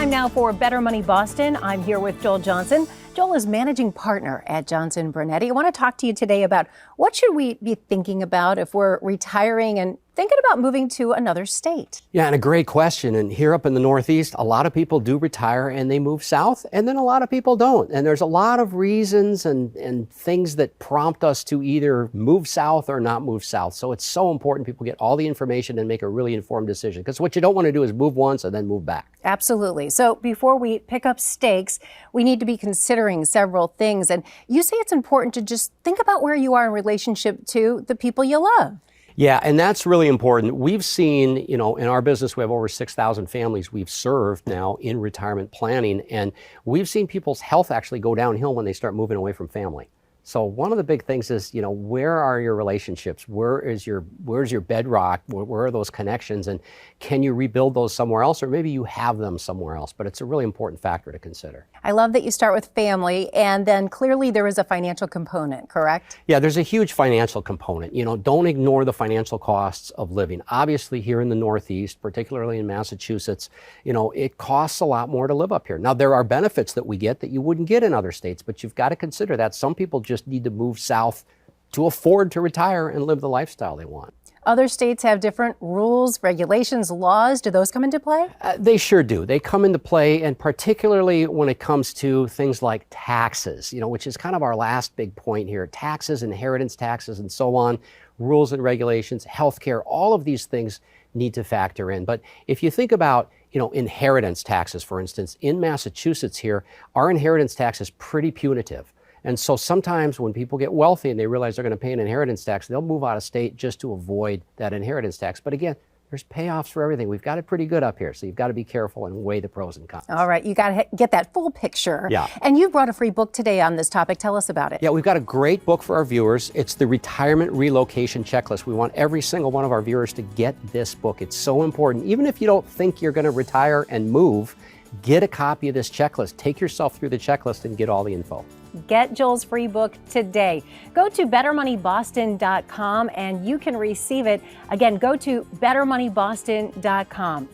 Time now for Better Money Boston. I'm here with Joel Johnson. Joel is managing partner at Johnson Brunetti. I want to talk to you today about what should we be thinking about if we're retiring and thinking about moving to another state. Yeah, and a great question. And here up in the Northeast, a lot of people do retire and they move south, and then a lot of people don't. And there's a lot of reasons and things that prompt us to either move south or not move south. So it's so important people get all the information and make a really informed decision, because what you don't want to do is move once and then move back. Absolutely. So before we pick up stakes, we need to be considering several things. And you say it's important to just think about where you are in relationship to the people you love. Yeah, and that's really important. We've seen, in our business, we have over 6,000 families we've served now in retirement planning, and we've seen people's health actually go downhill when they start moving away from family. So one of the big things is, where are your relationships? Where's your bedrock? Where are those connections? And can you rebuild those somewhere else? Or maybe you have them somewhere else, but it's a really important factor to consider. I love that you start with family, and then clearly there is a financial component, correct? Yeah, there's a huge financial component. Don't ignore the financial costs of living. Obviously here in the Northeast, particularly in Massachusetts, it costs a lot more to live up here. Now, there are benefits that we get that you wouldn't get in other states, but you've got to consider that some people just need to move south to afford to retire and live the lifestyle they want. Other states have different rules, regulations, laws. Do those come into play? They sure do. They come into play, and particularly when it comes to things like taxes, which is kind of our last big point here. Taxes, inheritance taxes, and so on, rules and regulations, healthcare, all of these things need to factor in. But if you think about, inheritance taxes, for instance, in Massachusetts here, our inheritance tax is pretty punitive. And so sometimes when people get wealthy and they realize they're going to pay an inheritance tax, they'll move out of state just to avoid that inheritance tax. But again, there's payoffs for everything. We've got it pretty good up here, so you've got to be careful and weigh the pros and cons. All right, you got to get that full picture. Yeah. And you brought a free book today on this topic. Tell us about it. Yeah, we've got a great book for our viewers. It's the Retirement Relocation Checklist. We want every single one of our viewers to get this book. It's so important. Even if you don't think you're going to retire and move, get a copy of this checklist. Take yourself through the checklist and get all the info. Get Joel's free book today. Go to bettermoneyboston.com and you can receive it. Again, go to bettermoneyboston.com.